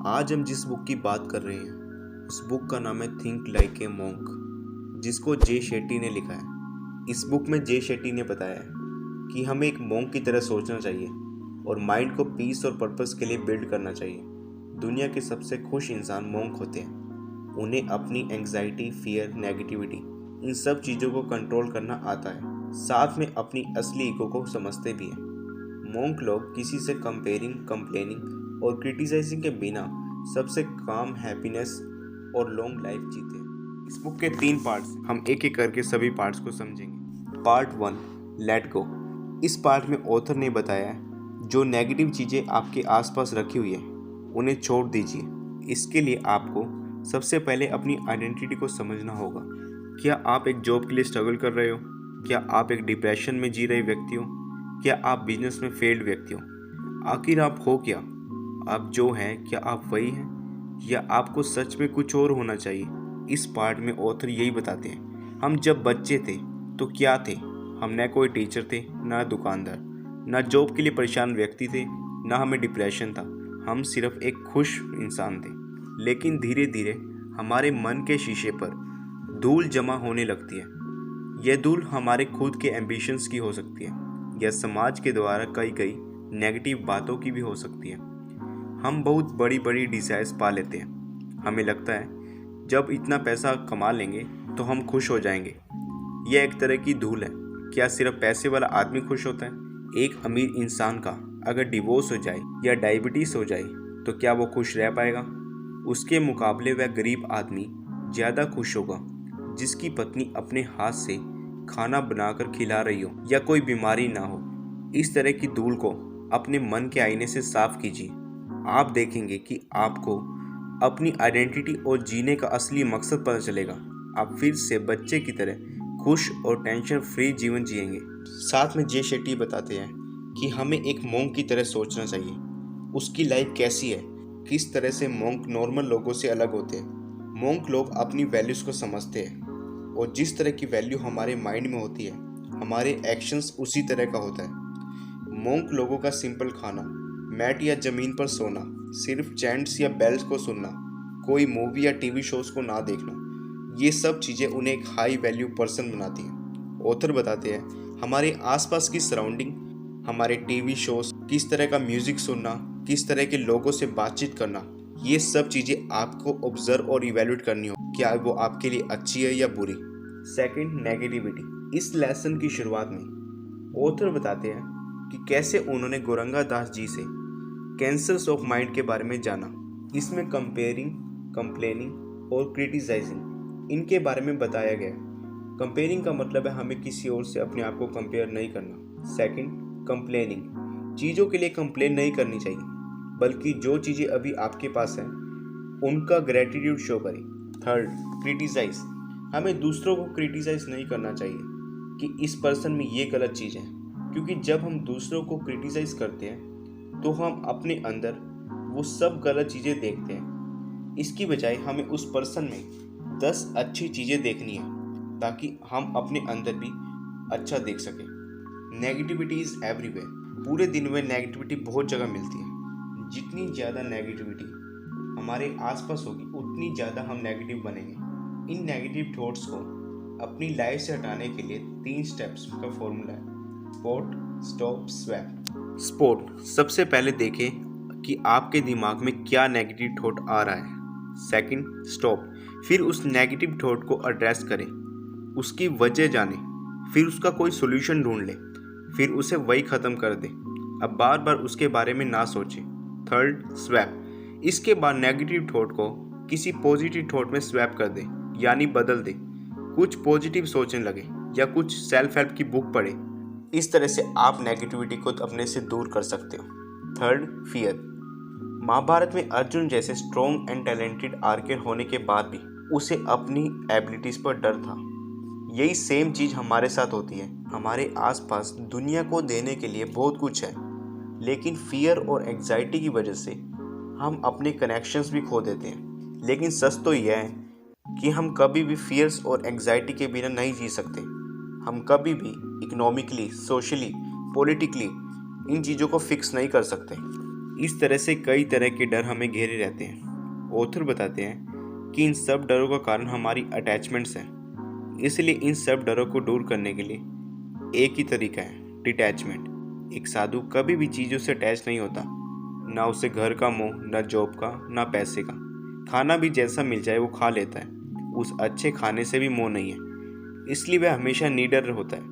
आज हम जिस बुक की बात कर रहे हैं उस बुक का नाम है थिंक लाइक ए मॉन्क, जिसको जे शेट्टी ने लिखा है। इस बुक में जे शेट्टी ने बताया है कि हमें एक मॉन्क की तरह सोचना चाहिए और माइंड को पीस और पर्पस के लिए बिल्ड करना चाहिए। दुनिया के सबसे खुश इंसान मॉन्क होते हैं। उन्हें अपनी एंग्जाइटी, फियर, नेगेटिविटी इन सब चीज़ों को कंट्रोल करना आता है, साथ में अपनी असली ईगो को समझते भी हैं। मॉन्क लोग किसी से कंपेयरिंग, कंप्लेनिंग और क्रिटिसाइजिंग के बिना सबसे काम, हैप्पीनेस और लॉन्ग लाइफ जीते हैं। इस बुक के 3 पार्ट्स, हम एक एक करके सभी पार्ट्स को समझेंगे। Part 1, let go. इस पार्ट में ऑथर ने बताया है जो नेगेटिव चीज़ें आपके आसपास रखी हुई है उन्हें छोड़ दीजिए। इसके लिए आपको सबसे पहले अपनी आइडेंटिटी को समझना होगा। क्या आप एक जॉब के लिए स्ट्रगल कर रहे हो? क्या आप एक डिप्रेशन में जी रहे व्यक्ति हो? क्या आप बिजनेस में फेल्ड व्यक्ति हो? आखिर आप हो क्या? आप जो हैं, क्या आप वही हैं या आपको सच में कुछ और होना चाहिए? इस पार्ट में ऑथर यही बताते हैं, हम जब बच्चे थे तो क्या थे? हम न कोई टीचर थे, ना दुकानदार, ना जॉब के लिए परेशान व्यक्ति थे, ना हमें डिप्रेशन था। हम सिर्फ एक खुश इंसान थे। लेकिन धीरे धीरे हमारे मन के शीशे पर धूल जमा होने लगती है। यह धूल हमारे खुद के एम्बिशंस की हो सकती है या समाज के द्वारा कई कई नेगेटिव बातों की भी हो सकती है। हम बहुत बड़ी बड़ी डिजायर्स पा लेते हैं। हमें लगता है जब इतना पैसा कमा लेंगे तो हम खुश हो जाएंगे। यह एक तरह की धूल है। क्या सिर्फ पैसे वाला आदमी खुश होता है? एक अमीर इंसान का अगर डिवोर्स हो जाए या डायबिटीज हो जाए तो क्या वो खुश रह पाएगा? उसके मुकाबले वह गरीब आदमी ज़्यादा खुश होगा जिसकी पत्नी अपने हाथ से खाना बनाकर खिला रही हो या कोई बीमारी ना हो। इस तरह की धूल को अपने मन के आईने से साफ कीजिए। आप देखेंगे कि आपको अपनी आइडेंटिटी और जीने का असली मकसद पता चलेगा। आप फिर से बच्चे की तरह खुश और टेंशन फ्री जीवन जिएंगे। साथ में जे शेट्टी बताते हैं कि हमें एक मॉन्क की तरह सोचना चाहिए। उसकी लाइफ कैसी है, किस तरह से मॉन्क नॉर्मल लोगों से अलग होते हैं। मॉन्क लोग अपनी वैल्यूज़ को समझते हैं और जिस तरह की वैल्यू हमारे माइंड में होती है हमारे एक्शंस उसी तरह का होता है। मॉन्क लोगों का सिंपल खाना, मैट या ज़मीन पर सोना, सिर्फ चैंट्स या बेल्स को सुनना, कोई मूवी या टीवी शोज़ को ना देखना, ये सब चीज़ें उन्हें एक हाई वैल्यू पर्सन बनाती हैं। ऑथर बताते हैं हमारे आसपास की सराउंडिंग, हमारे टीवी शोज़, किस तरह का म्यूज़िक सुनना, किस तरह के लोगों से बातचीत करना, ये सब चीज़ें आपको ऑब्जर्व और इवेल्युएट करनी हो, क्या वो आपके लिए अच्छी है या बुरी। Second, negativity. इस लेसन की शुरुआत में ऑथर बताते हैं कि कैसे उन्होंने गोरंगा दास जी से कैंसर्स ऑफ माइंड के बारे में जाना। इसमें कंपेयरिंग, कंप्लेनिंग और क्रिटिसाइजिंग इनके बारे में बताया गया। कंपेयरिंग का मतलब है हमें किसी और से अपने आप को कंपेयर नहीं करना। सेकंड, कंप्लेनिंग, चीज़ों के लिए कंप्लेन नहीं करनी चाहिए, बल्कि जो चीज़ें अभी आपके पास हैं उनका ग्रेटिट्यूड शो करें। थर्ड, क्रिटिसाइज, हमें दूसरों को क्रिटिसाइज नहीं करना चाहिए कि इस पर्सन में ये गलत चीज़ है, क्योंकि जब हम दूसरों को क्रिटिसाइज करते हैं तो हम अपने अंदर वो सब गलत चीज़ें देखते हैं। इसकी बजाय हमें उस पर्सन में 10 अच्छी चीज़ें देखनी है ताकि हम अपने अंदर भी अच्छा देख सकें। Negativity is everywhere. पूरे दिन में नेगेटिविटी बहुत जगह मिलती है। जितनी ज़्यादा नेगेटिविटी हमारे आसपास होगी उतनी ज़्यादा हम नेगेटिव बनेंगे। इन नेगेटिव थॉट्स को अपनी लाइफ से हटाने के लिए 3 स्टेप्स का फॉर्मूला है। Spot, stop, swap. स्पॉट, सबसे पहले देखें कि आपके दिमाग में क्या नेगेटिव थॉट आ रहा है। सेकंड, स्टॉप, फिर उस नेगेटिव थॉट को एड्रेस करें, उसकी वजह जानें, फिर उसका कोई सोल्यूशन ढूंढ लें, फिर उसे वही ख़त्म कर दें। अब बार बार उसके बारे में ना सोचें। थर्ड, स्वैप, इसके बाद नेगेटिव थॉट को किसी पॉजिटिव थॉट में स्वैप कर दें, यानी बदल दें। कुछ पॉजिटिव सोचने लगे या कुछ सेल्फ हेल्प की बुक पढ़ें। इस तरह से आप नेगेटिविटी को अपने से दूर कर सकते हो। Third, fear. महाभारत में अर्जुन जैसे स्ट्रॉन्ग एंड टैलेंटेड आर्चर होने के बाद भी उसे अपनी एबिलिटीज़ पर डर था। यही सेम चीज़ हमारे साथ होती है। हमारे आसपास दुनिया को देने के लिए बहुत कुछ है, लेकिन फियर और एंग्जाइटी की वजह से हम अपने कनेक्शंस भी खो देते हैं। लेकिन सच तो यह है कि हम कभी भी फियर्स और एंग्जाइटी के बिना नहीं जी सकते। हम कभी भी इकोनॉमिकली, सोशली, पॉलिटिकली इन चीज़ों को फिक्स नहीं कर सकते। इस तरह से कई तरह के डर हमें घेरे रहते हैं। ऑथर बताते हैं कि इन सब डरों का कारण हमारी अटैचमेंट्स हैं। इसलिए इन सब डरों को दूर करने के लिए एक ही तरीका है, डिटैचमेंट। एक साधु कभी भी चीज़ों से अटैच नहीं होता, ना उसे घर का मोह, ना जॉब का, ना पैसे का। खाना भी जैसा मिल जाए वो खा लेता है, उस अच्छे खाने से भी मोह नहीं है। इसलिए वह हमेशा निडर होता है,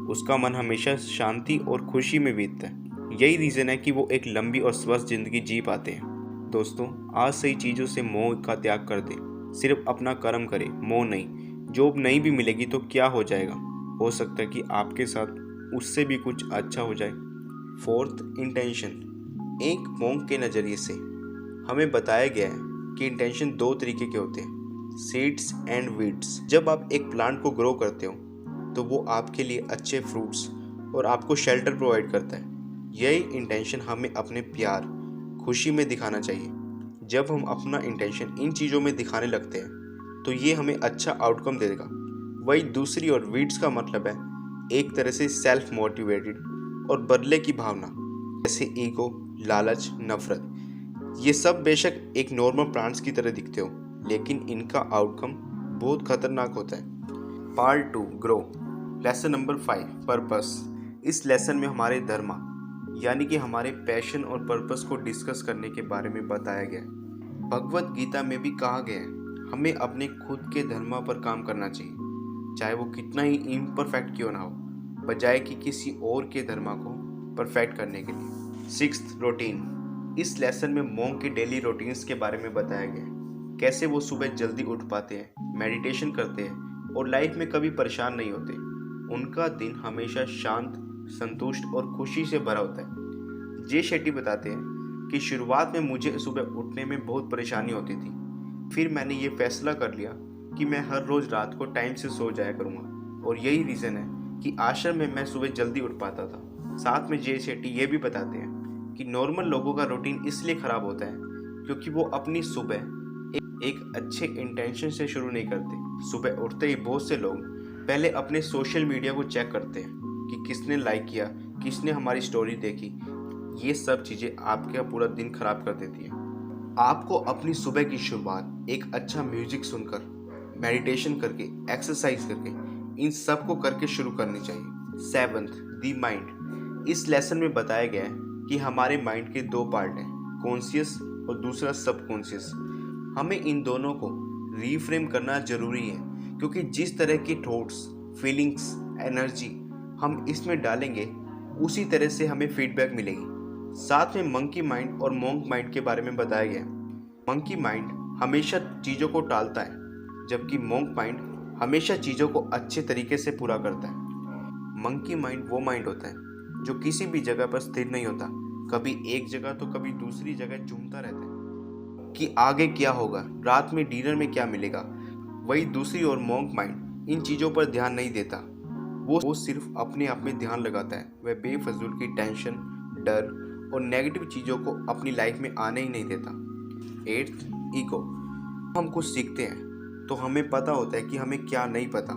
उसका मन हमेशा शांति और खुशी में बीतता है। यही रीज़न है कि वो एक लंबी और स्वस्थ जिंदगी जी पाते हैं। दोस्तों, आज से ही चीज़ों से मोह का त्याग कर दें, सिर्फ अपना कर्म करें, मोह नहीं। जॉब नहीं भी मिलेगी तो क्या हो जाएगा, हो सकता है कि आपके साथ उससे भी कुछ अच्छा हो जाए। Fourth, intention. एक मोंक के नज़रिए से हमें बताया गया है कि इंटेंशन दो तरीके के होते हैं, सीड्स एंड वीड्स। जब आप एक प्लांट को ग्रो करते हो तो वो आपके लिए अच्छे फ्रूट्स और आपको शेल्टर प्रोवाइड करता है। यही इंटेंशन हमें अपने प्यार, खुशी में दिखाना चाहिए। जब हम अपना इंटेंशन इन चीज़ों में दिखाने लगते हैं तो ये हमें अच्छा आउटकम देगा। वही दूसरी ओर वीड्स का मतलब है एक तरह से सेल्फ मोटिवेटेड और बदले की भावना, जैसे ईगो, लालच, नफरत। ये सब बेशक एक नॉर्मल प्लांट्स की तरह दिखते हो, लेकिन इनका आउटकम बहुत खतरनाक होता है। Part 2, grow. Lesson number 5, purpose. इस लेसन में हमारे धर्म यानी कि हमारे पैशन और पर्पस को डिस्कस करने के बारे में बताया गया है। भगवत गीता में भी कहा गया है हमें अपने खुद के धर्म पर काम करना चाहिए, चाहे वो कितना ही इम्परफेक्ट क्यों ना हो, बजाय कि किसी और के धर्म को परफेक्ट करने के लिए। Sixth, routine. इस लेसन में मोंक के डेली रूटीन्स के बारे में बताया गया है, कैसे वो सुबह जल्दी उठ पाते हैं, मेडिटेशन करते हैं और लाइफ में कभी परेशान नहीं होते। उनका दिन हमेशा शांत, संतुष्ट और खुशी से भरा होता है। जे शेट्टी बताते हैं कि शुरुआत में मुझे सुबह उठने में बहुत परेशानी होती थी, फिर मैंने ये फैसला कर लिया कि मैं हर रोज़ रात को टाइम से सो जाया करूँगा, और यही रीज़न है कि आश्रम में मैं सुबह जल्दी उठ पाता था। साथ में जे शेट्टी ये भी बताते हैं कि नॉर्मल लोगों का रूटीन इसलिए ख़राब होता है क्योंकि वो अपनी सुबह एक अच्छे इंटेंशन से शुरू नहीं करते। सुबह उठते ही बहुत से लोग पहले अपने सोशल मीडिया को चेक करते हैं कि किसने लाइक किया, किसने हमारी स्टोरी देखी। ये सब चीज़ें आपका पूरा दिन खराब कर देती है। आपको अपनी सुबह की शुरुआत एक अच्छा म्यूजिक सुनकर, मेडिटेशन करके, एक्सरसाइज करके, इन सब को करके शुरू करनी चाहिए। Seventh, the mind. इस लेसन में बताया गया है कि हमारे माइंड के दो पार्ट हैं, कॉन्शियस और दूसरा सबकॉन्शियस। हमें इन दोनों को रीफ्रेम करना जरूरी है, क्योंकि जिस तरह की थॉट्स, फीलिंग्स, एनर्जी हम इसमें डालेंगे उसी तरह से हमें फीडबैक मिलेगी। साथ में मंकी माइंड और मोंक माइंड के बारे में बताया गया। मंकी माइंड हमेशा चीज़ों को टालता है, जबकि मोंक माइंड हमेशा चीज़ों को अच्छे तरीके से पूरा करता है। मंकी माइंड वो माइंड होता है जो किसी भी जगह पर स्थिर नहीं होता, कभी एक जगह तो कभी दूसरी जगह झूमता रहता है कि आगे क्या होगा, रात में डिनर में क्या मिलेगा। वही दूसरी ओर मोंक माइंड इन चीज़ों पर ध्यान नहीं देता, वो सिर्फ अपने आप में ध्यान लगाता है। वह बेफजूल की टेंशन, डर और नेगेटिव चीज़ों को अपनी लाइफ में आने ही नहीं देता। Eighth, ego. हम कुछ सीखते हैं तो हमें पता होता है कि हमें क्या नहीं पता,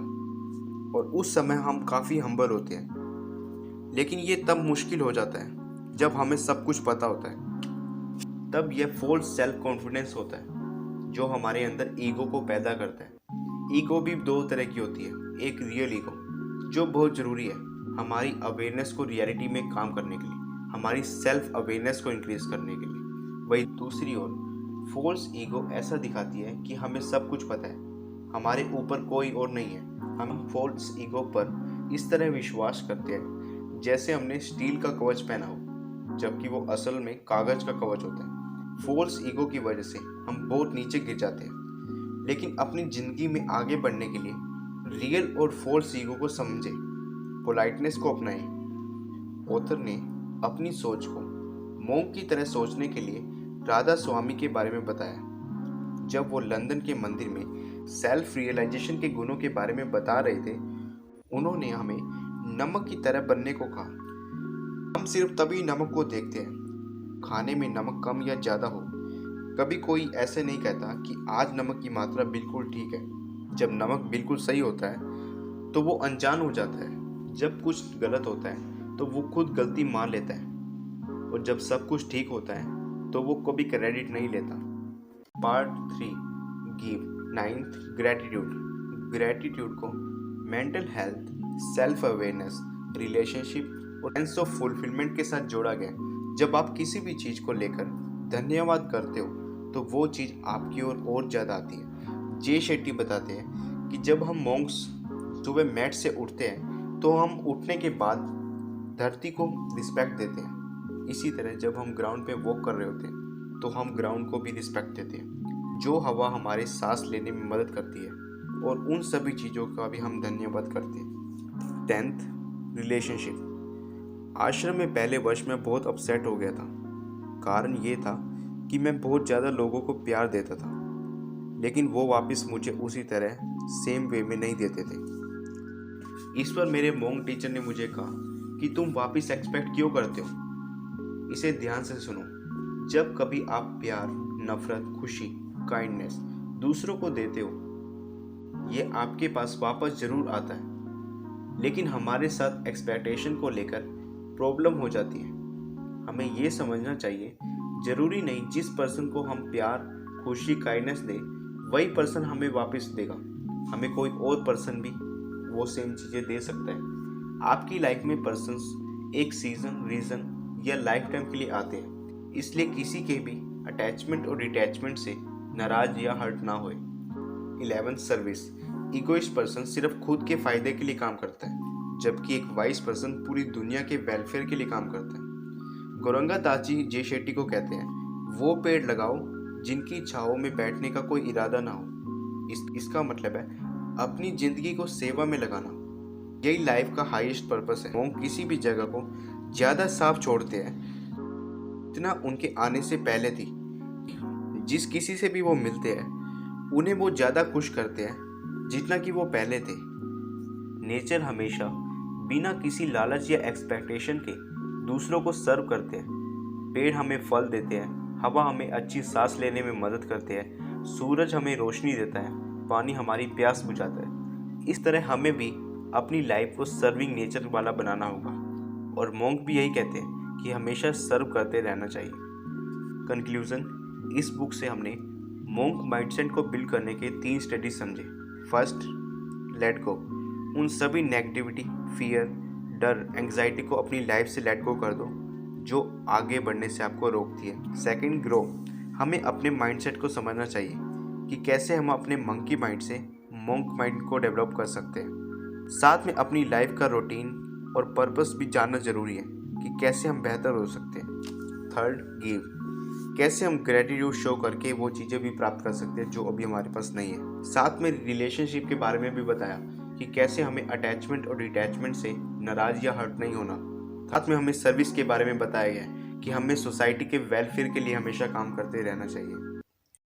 और उस समय हम काफ़ी हम्बल होते हैं। लेकिन ये तब मुश्किल हो जाता है जब हमें सब कुछ पता होता है। तब यह फॉल्स सेल्फ कॉन्फिडेंस होता है जो हमारे अंदर ईगो को पैदा करता है। ईगो भी दो तरह की होती है, एक रियल ईगो जो बहुत ज़रूरी है हमारी अवेयरनेस को रियलिटी में काम करने के लिए, हमारी सेल्फ अवेयरनेस को इंक्रीज करने के लिए। वही दूसरी ओर फॉल्स ईगो ऐसा दिखाती है कि हमें सब कुछ पता है, हमारे ऊपर कोई और नहीं है। हम फॉल्स ईगो पर इस तरह विश्वास करते हैं जैसे हमने स्टील का कवच पहना हो, जबकि वो असल में कागज का कवच होता है। फॉल्स ईगो की वजह से हम बहुत नीचे गिर जाते हैं। लेकिन अपनी ज़िंदगी में आगे बढ़ने के लिए रियल और फॉल्स ईगो को समझें, पोलाइटनेस को अपनाएं। ऑथर ने अपनी सोच को मोंक की तरह सोचने के लिए राधा स्वामी के बारे में बताया। जब वो लंदन के मंदिर में सेल्फ रियलाइजेशन के गुणों के बारे में बता रहे थे, उन्होंने हमें नमक की तरह बनने को कहा। हम सिर्फ तभी नमक को देखते हैं खाने में नमक कम या ज़्यादा हो। कभी कोई ऐसे नहीं कहता कि आज नमक की मात्रा बिल्कुल ठीक है। जब नमक बिल्कुल सही होता है तो वो अनजान हो जाता है। जब कुछ गलत होता है तो वो खुद गलती मान लेता है, और जब सब कुछ ठीक होता है तो वो कभी क्रेडिट नहीं लेता। Part 3 give. 9th gratitude. Gratitude को mental health, self awareness, relationship और सेंस ऑफ फुलफिलमेंट के साथ जोड़ा गया। जब आप किसी भी चीज़ को लेकर धन्यवाद करते हो तो वो चीज़ आपकी ओर और ज़्यादा आती है। जे शेट्टी बताते हैं कि जब हम मॉन्क्स सुबह मैट से उठते हैं तो हम उठने के बाद धरती को रिस्पेक्ट देते हैं। इसी तरह जब हम ग्राउंड पे वॉक कर रहे होते हैं तो हम ग्राउंड को भी रिस्पेक्ट देते हैं। जो हवा हमारे सांस लेने में मदद करती है, और उन सभी चीज़ों का भी हम धन्यवाद करते हैं। 10th relationship. आश्रम में पहले वर्ष में बहुत अपसेट हो गया था। कारण ये था कि मैं बहुत ज़्यादा लोगों को प्यार देता था, लेकिन वो वापस मुझे उसी तरह सेम वे में नहीं देते थे। इस पर मेरे मोंग टीचर ने मुझे कहा कि तुम वापस एक्सपेक्ट क्यों करते हो। इसे ध्यान से सुनो। जब कभी आप प्यार, नफरत, खुशी, काइंडनेस दूसरों को देते हो, ये आपके पास वापस जरूर आता है, लेकिन हमारे साथ एक्सपेक्टेशन को लेकर प्रॉब्लम हो जाती है। हमें ये समझना चाहिए, जरूरी नहीं जिस पर्सन को हम प्यार, खुशी, काइंडनेस दें वही पर्सन हमें वापस देगा। हमें कोई और पर्सन भी वो सेम चीज़ें दे सकता है। आपकी लाइफ में पर्सन्स एक सीजन, रीज़न या लाइफ टाइम के लिए आते हैं, इसलिए किसी के भी अटैचमेंट और डिटैचमेंट से नाराज या हर्ट ना होए। 11th service. इगोइस्ट पर्सन सिर्फ खुद के फायदे के लिए काम करता है, जबकि एक वाइज पर्सन पूरी दुनिया के वेलफेयर के लिए काम करता है। गोरंगा ताची जे शेट्टी को कहते हैं, वो पेड़ लगाओ जिनकी छाओं में बैठने का कोई इरादा ना हो। इसका मतलब है अपनी जिंदगी को सेवा में लगाना। यही लाइफ का हाईएस्ट पर्पस है। मोंक किसी भी जगह को ज़्यादा साफ छोड़ते हैं जितना उनके आने से पहले थी। जिस किसी से भी वो मिलते हैं उन्हें वो ज़्यादा खुश करते हैं जितना कि वो पहले थे। नेचर हमेशा बिना किसी लालच या एक्सपेक्टेशन के दूसरों को सर्व करते हैं। पेड़ हमें फल देते हैं, हवा हमें अच्छी सांस लेने में मदद करते हैं, सूरज हमें रोशनी देता है, पानी हमारी प्यास बुझाता है। इस तरह हमें भी अपनी लाइफ को सर्विंग नेचर वाला बनाना होगा, और मोंक भी यही कहते हैं कि हमेशा सर्व करते रहना चाहिए। कंक्लूजन। इस बुक से हमने मोंक माइंडसेट को बिल्ड करने के 3 स्टेजेस समझे। First, let go. उन सभी नेगेटिविटी, फियर, डर, एंग्जाइटी को अपनी लाइफ से लेट गो कर दो जो आगे बढ़ने से आपको रोकती है। Second, grow. हमें अपने माइंडसेट को समझना चाहिए कि कैसे हम अपने मंकी माइंड से मोंक माइंड को डेवलप कर सकते हैं। साथ में अपनी लाइफ का रूटीन और पर्पस भी जानना जरूरी है कि कैसे हम बेहतर हो सकते हैं। Third, give. कैसे हम ग्रेटिट्यूड शो करके वो चीज़ें भी प्राप्त कर सकते हैं जो अभी हमारे पास नहीं है। साथ में रिलेशनशिप के बारे में भी बताया कि कैसे हमें अटैचमेंट और डिटैचमेंट से नाराज या हर्ट नहीं होना। साथ में हमें सर्विस के बारे में बताया गया कि हमें सोसाइटी के वेलफेयर के लिए हमेशा काम करते रहना चाहिए।